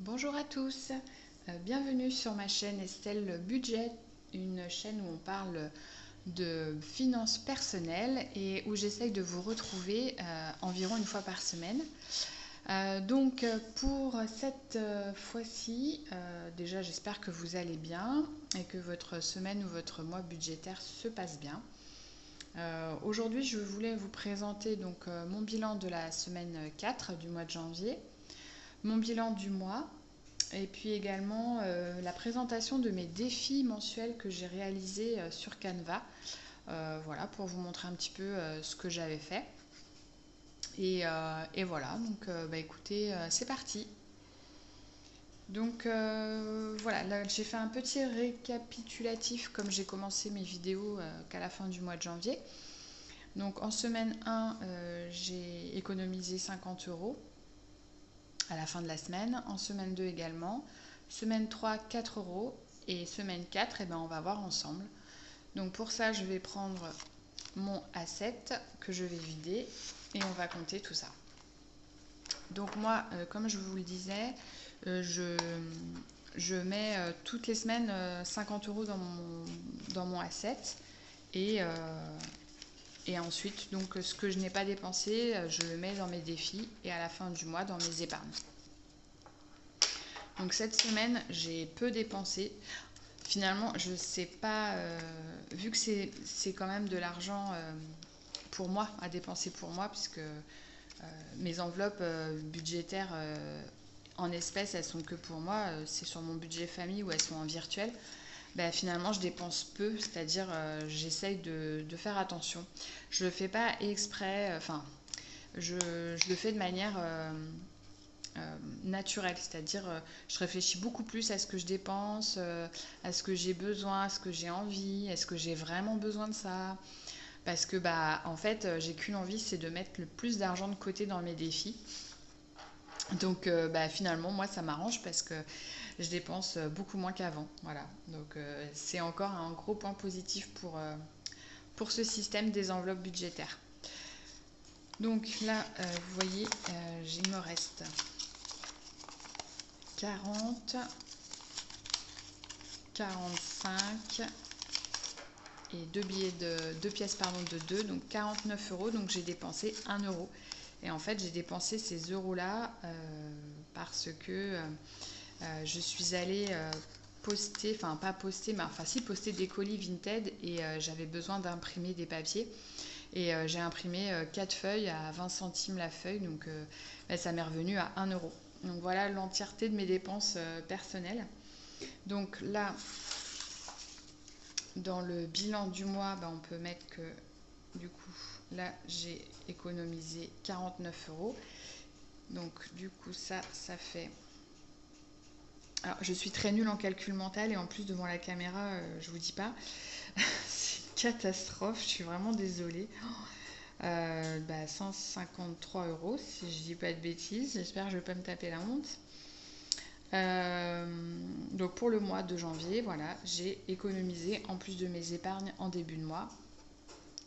Bonjour à tous, bienvenue sur ma chaîne Estelle Budget, une chaîne où on parle de finances personnelles et où j'essaye de vous retrouver environ une fois par semaine. Pour cette fois-ci, déjà j'espère que vous allez bien et que votre semaine ou votre mois budgétaire se passe bien. Aujourd'hui je voulais vous présenter mon bilan de la semaine 4 du mois de janvier, mon bilan du mois et puis également la présentation de mes défis mensuels que j'ai réalisés sur Canva. Voilà, pour vous montrer un petit peu ce que j'avais fait. Et voilà, écoutez, c'est parti. Voilà, là j'ai fait un petit récapitulatif comme j'ai commencé mes vidéos qu'à la fin du mois de janvier. Donc en semaine 1, j'ai économisé 50 euros à la fin de la semaine. En semaine 2 également. Semaine 3, 4 euros. Et semaine 4, on va voir ensemble. Donc pour ça, je vais prendre mon A7 que je vais vider et on va compter tout ça. Donc moi, comme je vous le disais, je mets toutes les semaines 50 euros dans mon A7 et ensuite, donc ce que je n'ai pas dépensé, je le mets dans mes défis et à la fin du mois dans mes épargnes. Donc cette semaine, j'ai peu dépensé. Finalement, je sais pas, vu que c'est quand même de l'argent pour moi, à dépenser pour moi, puisque mes enveloppes budgétaires en espèces, elles sont que pour moi, c'est sur mon budget famille ou elles sont en virtuel. Finalement, je dépense peu, c'est-à-dire j'essaye de faire attention. Je le fais pas exprès, je le fais de manière naturelle, c'est-à-dire je réfléchis beaucoup plus à ce que je dépense, à ce que j'ai besoin, à ce que j'ai envie, est-ce que j'ai vraiment besoin de ça, parce que en fait j'ai qu'une envie, c'est de mettre le plus d'argent de côté dans mes défis. Donc finalement moi ça m'arrange parce que je dépense beaucoup moins qu'avant, voilà. Donc c'est encore un gros point positif pour ce système des enveloppes budgétaires. Donc là vous voyez, il me reste 40, 45 et deux pièces de 2, donc 49 euros. Donc j'ai dépensé 1 euro. Et en fait, j'ai dépensé ces euros-là parce que je suis allée poster, enfin pas poster, mais enfin si poster des colis Vinted et j'avais besoin d'imprimer des papiers. Et j'ai imprimé 4 feuilles à 20 centimes la feuille, donc ça m'est revenu à 1 euro. Donc voilà l'entièreté de mes dépenses personnelles. Donc là, dans le bilan du mois, on peut mettre que du coup, là, j'ai économisé 49 euros. Donc du coup, ça fait... Alors, je suis très nulle en calcul mental et en plus, devant la caméra, je vous dis pas. C'est une catastrophe, je suis vraiment désolée. 153 euros, si je dis pas de bêtises. J'espère que je vais pas me taper la honte. Donc pour le mois de janvier, voilà, j'ai économisé en plus de mes épargnes en début de mois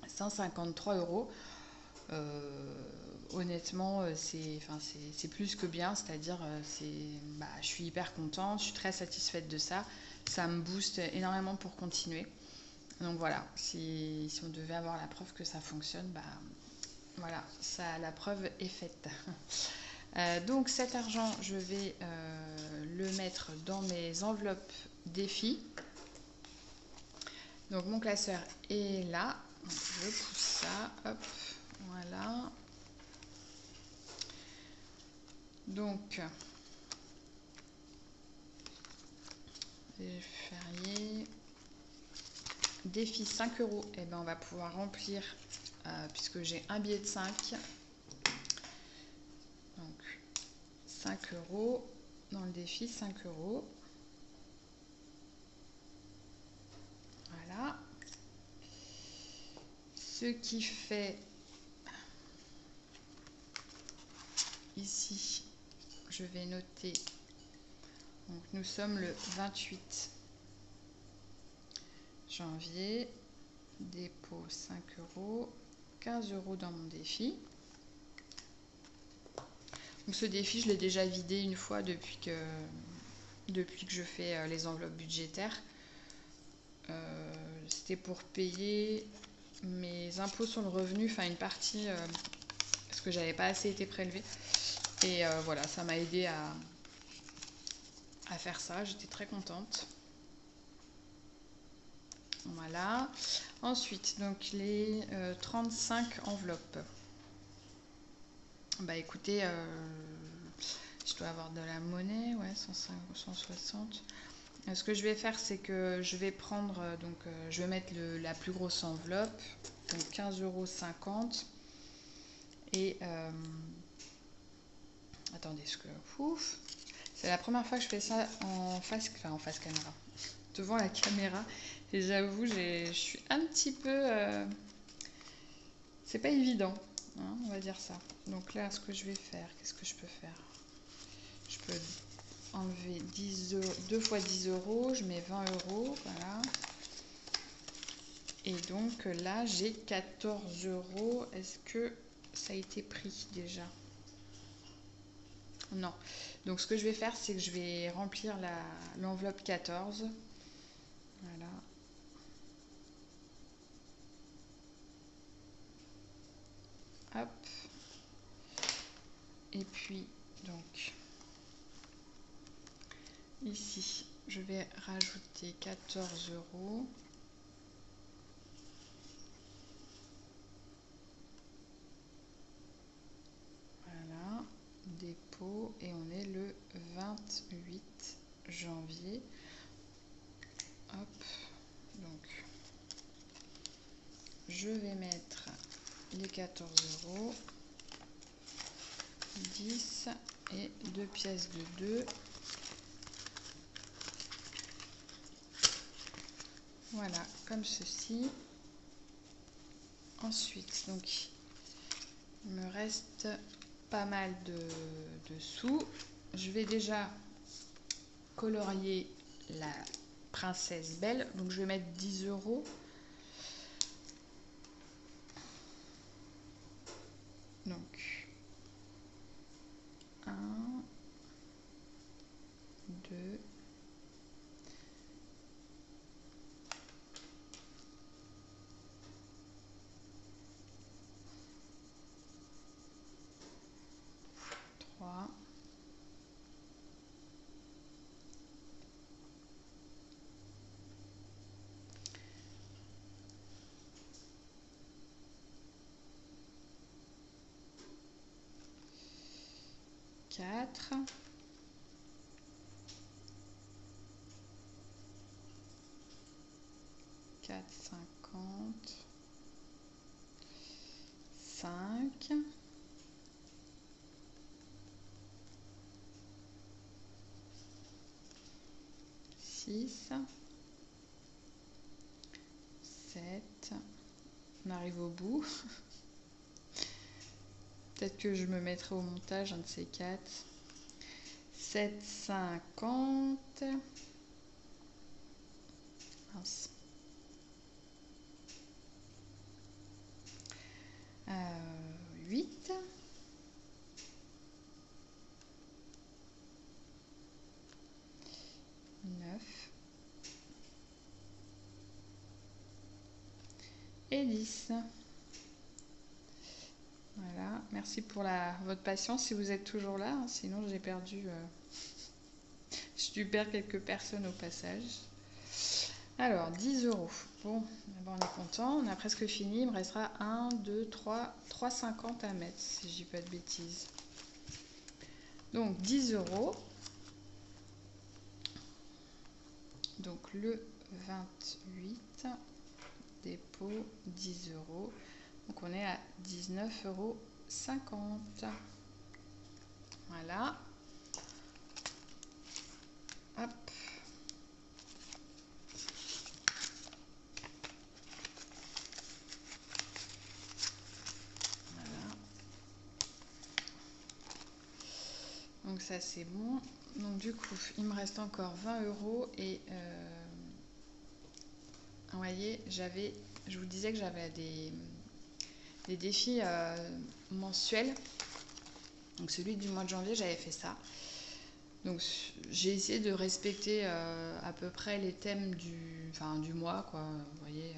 153 euros. Honnêtement, c'est plus que bien, c'est-à-dire je suis hyper contente, je suis très satisfaite de ça. Ça me booste énormément pour continuer. Donc voilà, si on devait avoir la preuve que ça fonctionne, voilà, la preuve est faite. Donc cet argent, je vais le mettre dans mes enveloppes défis. Donc mon classeur est là. Donc, je pousse ça, hop, voilà. Donc, les fériés, défi 5 euros, et on va pouvoir remplir puisque j'ai un billet de 5. Donc 5 euros dans le défi, 5 euros. Voilà. Ce qui fait ici, je vais noter, donc nous sommes le 28 janvier, dépôt 5 euros, 15 euros dans mon défi. Ce défi, je l'ai déjà vidé une fois depuis que je fais les enveloppes budgétaires. C'était pour payer mes impôts sur le revenu, enfin une partie, parce que j'avais pas assez été prélevée. Et voilà, ça m'a aidé à faire ça. J'étais très contente. Voilà. Ensuite, donc les 35 enveloppes. Bah écoutez, je dois avoir de la monnaie, ouais, 105, 160. Ce que je vais faire, c'est que je vais prendre, donc je vais mettre la plus grosse enveloppe, donc 15,50 €. Et attendez, c'est la première fois que je fais ça en face caméra, devant la caméra. Et j'avoue, je suis un petit peu, c'est pas évident, hein, on va dire ça. Donc là, ce que je vais faire, qu'est-ce que je peux faire? Je peux enlever 2 fois 10 €, je mets 20 €, voilà. Et donc là, j'ai 14 €. Est-ce que ça a été pris déjà? Non. Donc ce que je vais faire, c'est que je vais remplir l'enveloppe 14. Voilà. Hop. Et puis, donc, ici, je vais rajouter 14 €. Voilà. Dépôt. Et on est le 28 janvier. Hop. Donc, je vais mettre les 14 €. 10 et 2 pièces de 2. Voilà, comme ceci. Ensuite, donc, il me reste pas mal de sous. Je vais déjà colorier la princesse belle. Donc, je vais mettre 10 €. Donc, 1, 2, 3, 4, 4,50, 5, 6, 7. On arrive au bout. Peut-être que je me mettrai au montage un de ces 4. 7,50. Mince. 8. 9. Et 10. Voilà, merci pour votre patience si vous êtes toujours là, hein, sinon j'ai perdu, j'ai dû perdre quelques personnes au passage. Alors, 10 €. Bon, d'abord on est content, on a presque fini, il me restera 1, 2, 3, 3,50 à mettre, si je dis pas de bêtises. Donc 10 €. Donc le 28, dépôt 10 €. Donc on est à 19,50 €. Voilà. Hop. Voilà. Donc ça c'est bon. Donc du coup, il me reste encore 20 € et vous voyez, je vous disais que j'avais des défis mensuels. Donc celui du mois de janvier, j'avais fait ça. Donc j'ai essayé de respecter à peu près les thèmes du mois, quoi. Vous voyez.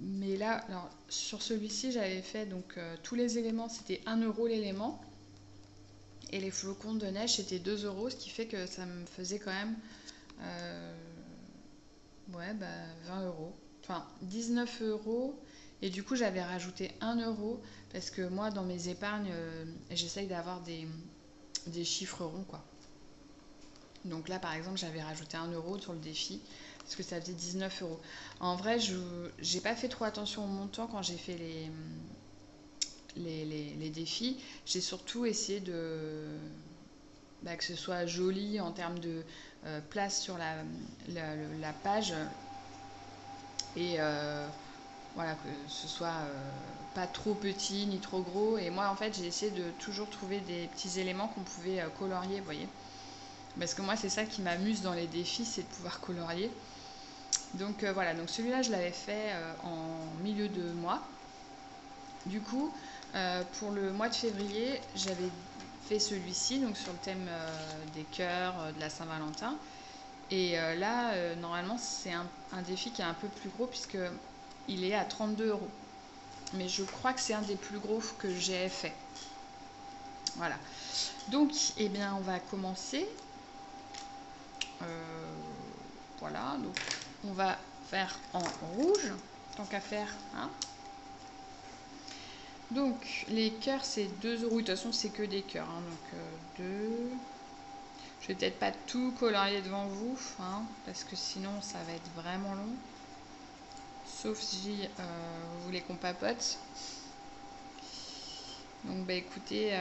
Mais là, alors, sur celui-ci, j'avais fait donc tous les éléments, c'était 1 euro l'élément. Et les flocons de neige, c'était 2 euros, ce qui fait que ça me faisait quand même ouais, 20 euros. Enfin, 19 euros. Et du coup, j'avais rajouté 1 euro parce que moi, dans mes épargnes, j'essaye d'avoir des chiffres ronds, quoi. Donc là, par exemple, j'avais rajouté 1 euro sur le défi parce que ça faisait 19 euros. En vrai, je n'ai pas fait trop attention au montant quand j'ai fait les défis. J'ai surtout essayé que ce soit joli en termes de place sur la page et voilà, que ce soit pas trop petit ni trop gros. Et moi, en fait, j'ai essayé de toujours trouver des petits éléments qu'on pouvait colorier, vous voyez. Parce que moi, c'est ça qui m'amuse dans les défis, c'est de pouvoir colorier. Donc voilà, donc celui-là, je l'avais fait en milieu de mois. Du coup, pour le mois de février, j'avais fait celui-ci, donc sur le thème des cœurs, de la Saint-Valentin. Et là, normalement, c'est un défi qui est un peu plus gros puisqu'il est à 32 euros. Mais je crois que c'est un des plus gros que j'ai fait. Voilà. Donc, eh bien, on va commencer. Voilà, donc on va faire en rouge, tant qu'à faire. Hein. Donc, les cœurs, c'est 2 euros. De toute façon, c'est que des cœurs. Hein, donc, 2. Je vais peut-être pas tout colorier devant vous, hein, parce que sinon, ça va être vraiment long. Sauf si vous voulez qu'on papote. Donc, bah écoutez,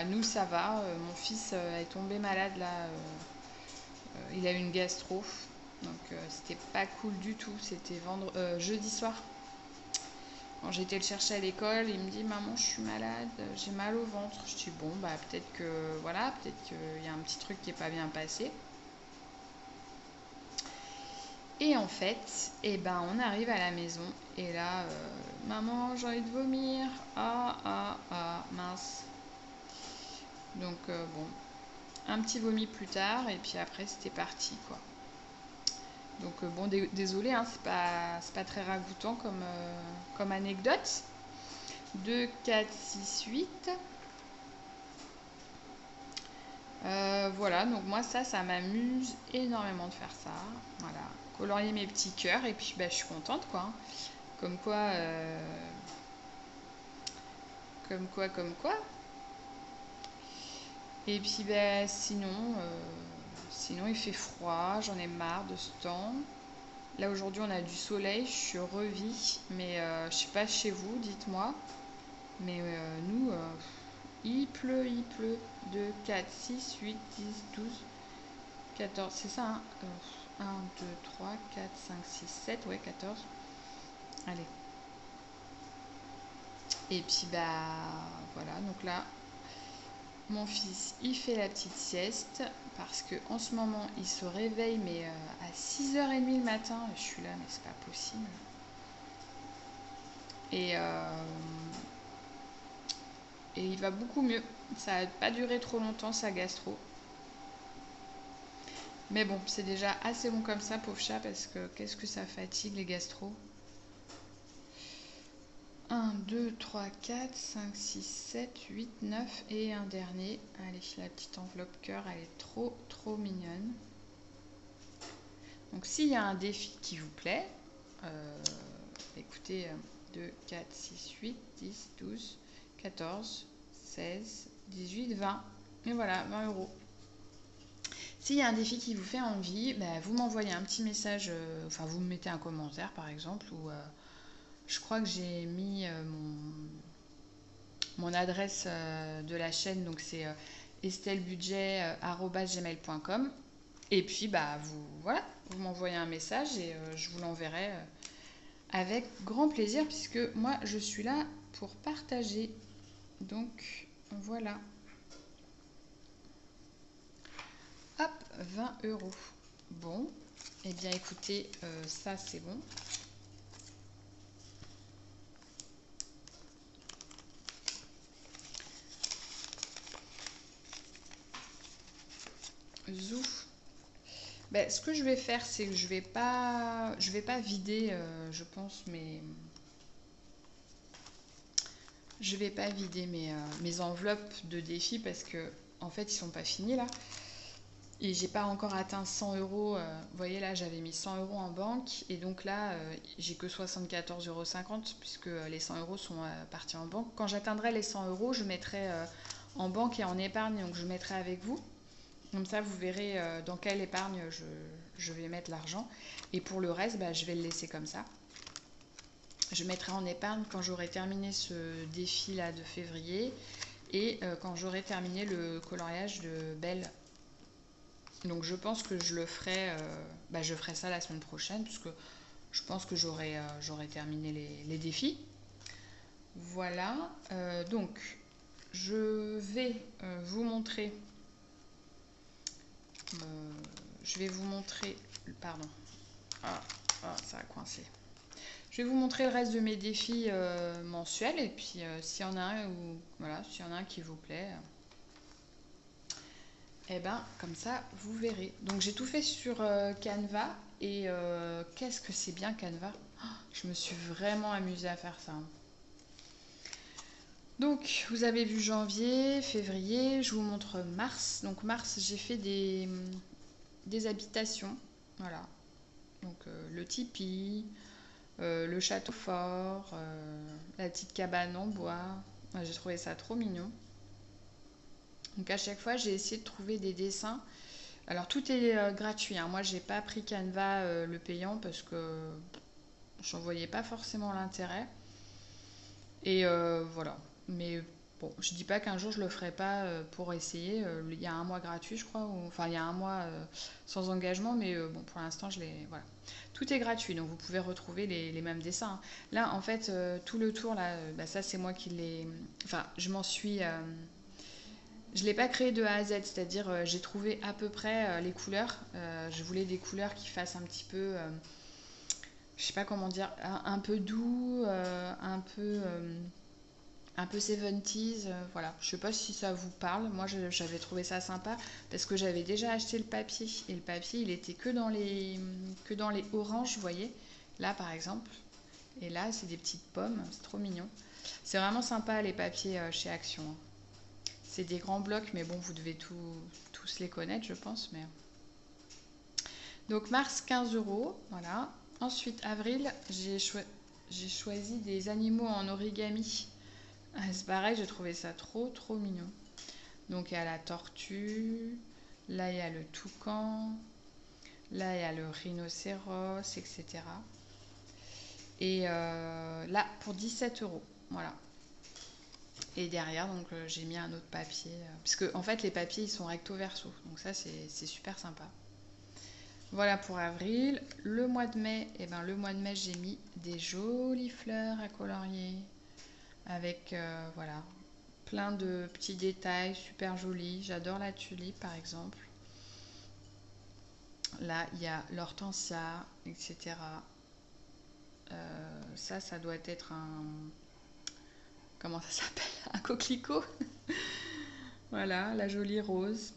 nous, ça va. Mon fils est tombé malade, là. Il a eu une gastro. Donc, c'était pas cool du tout. C'était jeudi soir. Quand j'ai été le chercher à l'école, il me dit « Maman, je suis malade, j'ai mal au ventre. » Je dis « Bon, peut-être que, voilà, peut-être qu'il y a un petit truc qui n'est pas bien passé. » Et en fait, on arrive à la maison. Et là, « Maman, j'ai envie de vomir. Ah, mince. » Donc, bon, un petit vomi plus tard. Et puis après, c'était parti, quoi. Donc bon, désolé, hein, c'est pas très ragoûtant comme anecdote. 2, 4, 6, 8. Voilà, donc moi ça m'amuse énormément de faire ça. Voilà, colorier mes petits cœurs et puis je suis contente, quoi. Comme quoi. Et puis sinon il fait froid, j'en ai marre de ce temps. Là aujourd'hui on a du soleil, je suis revie, mais je sais pas chez vous, dites-moi. Mais nous, il pleut. 2, 4, 6, 8, 10, 12, 14, c'est ça, hein 1, 2, 3, 4, 5, 6, 7, ouais, 14. Allez. Et puis voilà, donc là, mon fils, il fait la petite sieste parce que en ce moment, il se réveille, mais à 6h30 le matin. Je suis là, mais c'est pas possible. Et il va beaucoup mieux. Ça n'a pas duré trop longtemps, sa gastro. Mais bon, c'est déjà assez bon comme ça, pauvre chat, parce que qu'est-ce que ça fatigue, les gastros. 1, 2, 3, 4, 5, 6, 7, 8, 9 et un dernier. Allez, la petite enveloppe cœur, elle est trop, trop mignonne. Donc, s'il y a un défi qui vous plaît, écoutez, 2, 4, 6, 8, 10, 12, 14, 16, 18, 20. Et voilà, 20 euros. S'il y a un défi qui vous fait envie, vous m'envoyez un petit message, vous me mettez un commentaire par exemple, ou je crois que j'ai mis mon adresse de la chaîne, donc c'est estelbudget@gmail.com. Et puis vous m'envoyez un message et je vous l'enverrai avec grand plaisir, puisque moi je suis là pour partager. Donc voilà. Hop, 20 euros. Bon, eh bien écoutez, ça c'est bon. Zou. Ben, ce que je vais faire, c'est que je vais pas vider, je pense, je vais pas vider mes enveloppes de défi parce que en fait, ils sont pas finis là. Et j'ai pas encore atteint 100 euros. Vous voyez là, j'avais mis 100 euros en banque. Et donc là, j'ai que 74,50 € puisque les 100 euros sont partis en banque. Quand j'atteindrai les 100 euros, je mettrai en banque et en épargne. Donc je mettrai avec vous. Comme ça, vous verrez dans quelle épargne je vais mettre l'argent. Et pour le reste, bah, je vais le laisser comme ça. Je mettrai en épargne quand j'aurai terminé ce défi là de février. Et quand j'aurai terminé le coloriage de Belle. Donc je pense que je le ferai, je ferai ça la semaine prochaine puisque je pense que j'aurai terminé les défis. Voilà, donc je vais vous montrer, pardon, ça a coincé. Je vais vous montrer le reste de mes défis mensuels et puis s'il y en a un s'il y en a un qui vous plaît. Et ben comme ça vous verrez. Donc j'ai tout fait sur Canva et qu'est-ce que c'est bien Canva. Je me suis vraiment amusée à faire ça. Donc vous avez vu janvier, février, je vous montre mars. Donc mars j'ai fait des habitations. Voilà. Donc le tipi, le château fort, la petite cabane en bois. J'ai trouvé ça trop mignon. Donc à chaque fois j'ai essayé de trouver des dessins. Alors tout est gratuit, hein. Moi j'ai pas pris Canva le payant parce que j'en voyais pas forcément l'intérêt. Et voilà. Mais bon, je dis pas qu'un jour je le ferai pas pour essayer. Il y a un mois gratuit je crois, enfin il y a un mois sans engagement, mais bon pour l'instant voilà. Tout est gratuit, donc vous pouvez retrouver les mêmes dessins, hein. Là en fait tout le tour là, ça c'est moi qui l'ai. Enfin je m'en suis. Je l'ai pas créé de A à Z, c'est-à-dire j'ai trouvé à peu près les couleurs. Je voulais des couleurs qui fassent un petit peu, je sais pas comment dire, un peu doux, un peu 70s, voilà. Je sais pas si ça vous parle. Moi j'avais trouvé ça sympa parce que j'avais déjà acheté le papier et le papier il était que dans les oranges, vous voyez. Là par exemple. Et là c'est des petites pommes, c'est trop mignon. C'est vraiment sympa les papiers chez Action, hein. C'est des grands blocs, mais bon, vous devez tous les connaître, je pense. Mais... Donc, mars, 15 €. Voilà. Ensuite, avril, j'ai choisi des animaux en origami. C'est pareil, j'ai trouvé ça trop, trop mignon. Donc, il y a la tortue. Là, il y a le toucan. Là, il y a le rhinocéros, etc. Et là, pour 17 €. Voilà. Et derrière, donc j'ai mis un autre papier. Parce que en fait, les papiers, ils sont recto verso. Donc ça, c'est super sympa. Voilà pour avril. Le mois de mai, j'ai mis des jolies fleurs à colorier. Avec, voilà, plein de petits détails super jolis. J'adore la tulipe, par exemple. Là, il y a l'hortensia, etc. Ça doit être un... Comment ça s'appelle? Un coquelicot. Voilà, la jolie rose.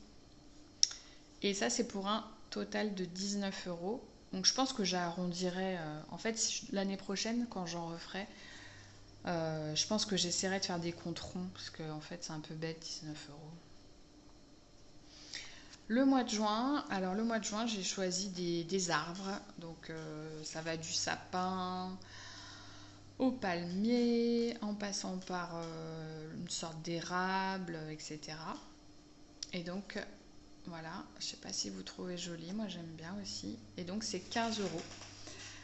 Et ça, c'est pour un total de 19 €. Donc je pense que j'arrondirai. En fait, l'année prochaine, quand j'en referai, je pense que j'essaierai de faire des comptes ronds. Parce que en fait, c'est un peu bête, 19 €. Le mois de juin, j'ai choisi des arbres. Donc ça va du sapin au palmier, en passant par une sorte d'érable, etc. Et donc, voilà, je ne sais pas si vous trouvez joli, moi j'aime bien aussi. Et donc, c'est 15 €.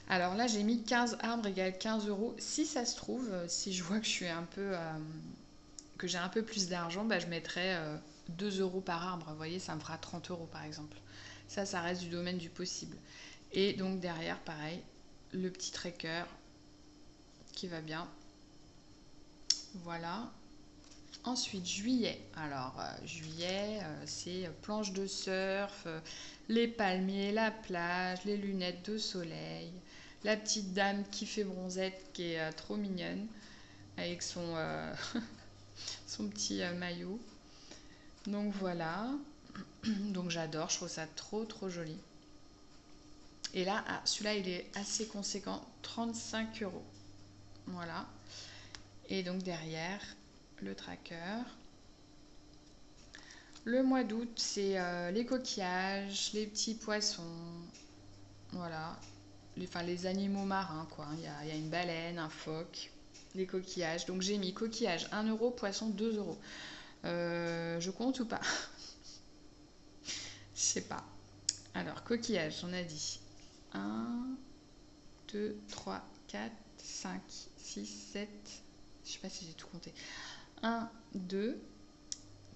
Alors là, j'ai mis 15 arbres égale 15 €. Si ça se trouve, si je vois que je suis un peu, que j'ai un peu plus d'argent, je mettrai 2 € par arbre. Vous voyez, ça me fera 30 € par exemple. Ça reste du domaine du possible. Et donc derrière, pareil, le petit tracker qui va bien. Voilà. Ensuite, juillet. Alors, juillet, c'est planche de surf, les palmiers, la plage, les lunettes de soleil, la petite dame qui fait bronzette, qui est trop mignonne, avec son, son petit maillot. Donc voilà. Donc j'adore, je trouve ça trop joli. Et là, celui-là, il est assez conséquent, 35 euros. Voilà. Et donc derrière, le tracker. Le mois d'août, c'est les coquillages, les petits poissons. Voilà. Les animaux marins, quoi. Il y a une baleine, un phoque, les coquillages. Donc j'ai mis coquillage 1 euro, poisson 2 euros. Je compte ou pas? Je sais pas. Alors, coquillage, on a dit 1, 2, 3, 4, 5, 6, 7. Je sais pas si j'ai tout compté. 1, 2,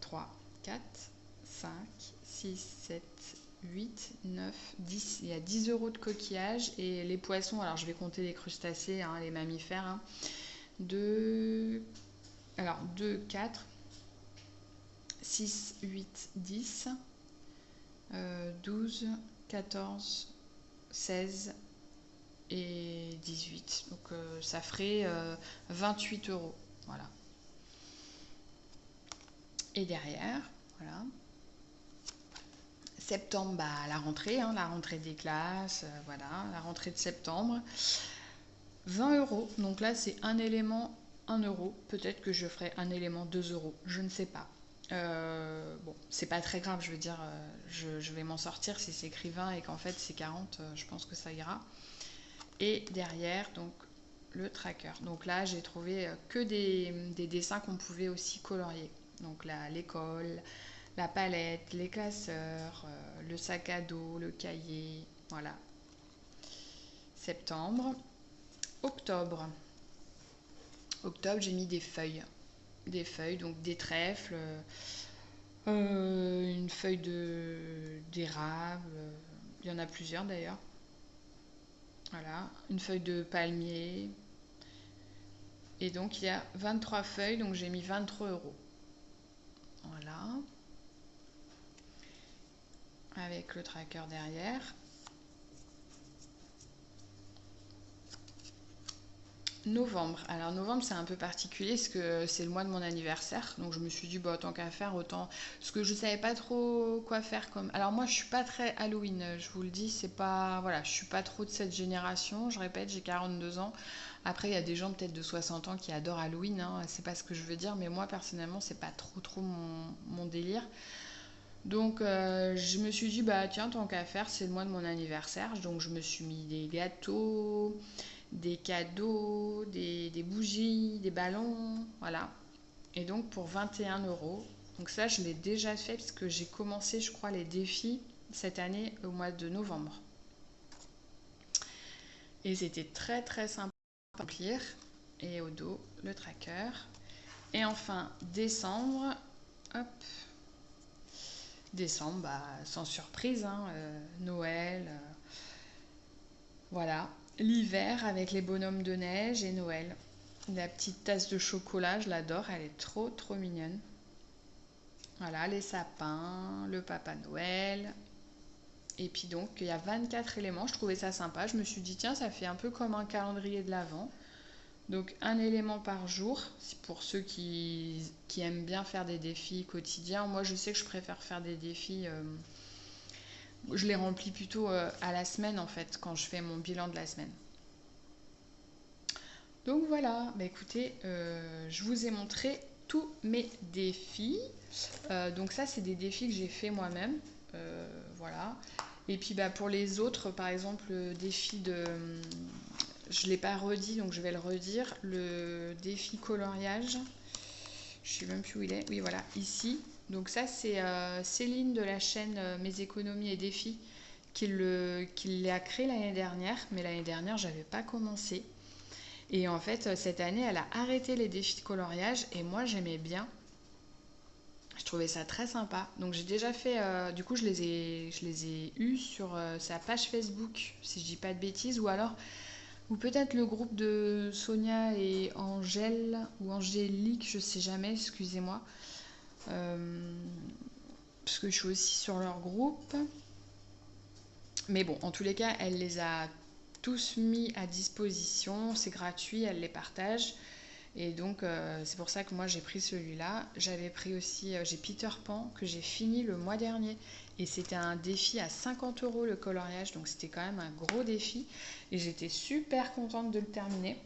3, 4, 5, 6, 7, 8, 9, 10. Il y a 10 euros de coquillage. Et les poissons, alors je vais compter les crustacés, hein, les mammifères. Hein. 2, 4, 6, 8, 10, 12, 14, 16 et 18. Donc ça ferait 28 euros. Voilà. Et derrière, voilà. Septembre, bah, la rentrée, hein, la rentrée des classes, voilà, la rentrée de septembre. 20 euros. Donc là, c'est un élément 1 euro. Peut-être que je ferai un élément 2 euros. Je ne sais pas. Bon, c'est pas très grave, je veux dire, je vais m'en sortir si c'est écrit 20 et qu'en fait c'est 40, je pense que ça ira. Et derrière, donc, le tracker. Donc là, j'ai trouvé que des dessins qu'on pouvait aussi colorier. Donc là, l'école, la palette, les classeurs, le sac à dos, le cahier, voilà. Septembre. Octobre. Octobre, j'ai mis des feuilles. Des feuilles, donc des trèfles, une feuille d'érable, il y en a plusieurs d'ailleurs. Voilà, une feuille de palmier. Et donc il y a 23 feuilles, donc j'ai mis 23 euros. Voilà. Avec le tracker derrière. Novembre. Alors novembre c'est un peu particulier parce que c'est le mois de mon anniversaire. Donc je me suis dit bah tant qu'à faire autant. Parce que je savais pas trop quoi faire comme. Alors moi je suis pas très Halloween, je vous le dis, c'est pas. Voilà, je suis pas trop de cette génération. Je répète, j'ai 42 ans. Après il y a des gens peut-être de 60 ans qui adorent Halloween, hein. C'est pas ce que je veux dire, mais moi personnellement c'est pas trop mon délire. Donc je me suis dit bah tiens tant qu'à faire c'est le mois de mon anniversaire. Donc je me suis mis des gâteaux, des cadeaux, des bougies, des ballons, voilà. Et donc pour 21 euros. Donc ça, je l'ai déjà fait parce que j'ai commencé, je crois, les défis cette année au mois de novembre. Et c'était très sympa à remplir. Et au dos, le tracker. Et enfin, décembre. Hop. Décembre, bah, sans surprise, hein, Noël. Voilà. L'hiver avec les bonhommes de neige et Noël. La petite tasse de chocolat, je l'adore, elle est trop mignonne. Voilà, les sapins, le Papa Noël. Et puis donc, il y a 24 éléments, je trouvais ça sympa. Je me suis dit, tiens, ça fait un peu comme un calendrier de l'Avent. Donc, un élément par jour, c'est pour ceux qui aiment bien faire des défis quotidiens. Moi, je sais que je préfère faire des défis. Je les remplis plutôt à la semaine, en fait, quand je fais mon bilan de la semaine. Donc voilà, bah écoutez, je vous ai montré tous mes défis. Donc ça, c'est des défis que j'ai fait moi-même. Voilà. Et puis bah, pour les autres, par exemple, le défi de... Je ne l'ai pas redit, donc je vais le redire. Le défi coloriage. Je ne sais même plus où il est. Oui, voilà, ici. Donc ça, c'est Céline de la chaîne Mes économies et défis qui l'a créé l'année dernière. Mais l'année dernière, je n'avais pas commencé. Et en fait, cette année, elle a arrêté les défis de coloriage et moi, j'aimais bien. Je trouvais ça très sympa. Donc j'ai déjà fait, du coup, je les ai eus sur sa page Facebook, si je dis pas de bêtises, ou peut-être le groupe de Sonia et Angèle, ou Angélique, je sais jamais, excusez-moi. Parce que je suis aussi sur leur groupe. Mais bon, en tous les cas, elle les a tous mis à disposition, c'est gratuit, elle les partage. Et donc c'est pour ça que moi j'ai pris celui-là. J'avais pris aussi, j'ai Peter Pan que j'ai fini le mois dernier. Et c'était un défi à 50 € le coloriage, donc c'était quand même un gros défi. Et j'étais super contente de le terminer.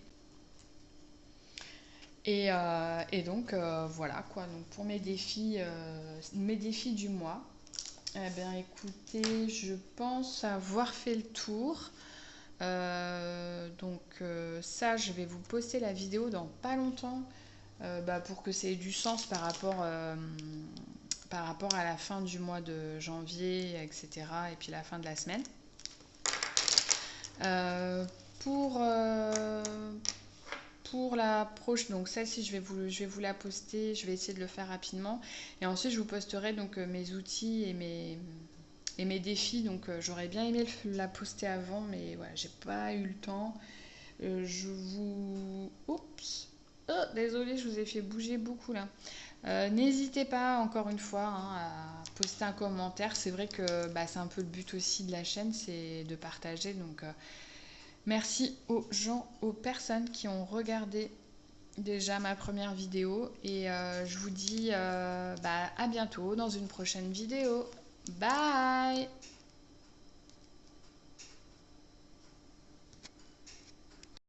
Et donc voilà quoi, donc pour mes défis du mois. Eh bien écoutez, je pense avoir fait le tour. Ça, je vais vous poster la vidéo dans pas longtemps pour que ça ait du sens par rapport à la fin du mois de janvier, etc. Et puis la fin de la semaine. Euh, pour, euh, pour la prochaine, donc celle-ci, je vais vous la poster. Je vais essayer de le faire rapidement. Et ensuite, je vous posterai donc mes outils et mes défis. Donc j'aurais bien aimé la poster avant, mais voilà, j'ai pas eu le temps. Oups. Oh, désolée, je vous ai fait bouger beaucoup là. N'hésitez pas encore une fois à poster un commentaire. C'est vrai que c'est un peu le but aussi de la chaîne, c'est de partager. Donc merci aux personnes qui ont regardé déjà ma première vidéo. Et je vous dis à bientôt dans une prochaine vidéo. Bye!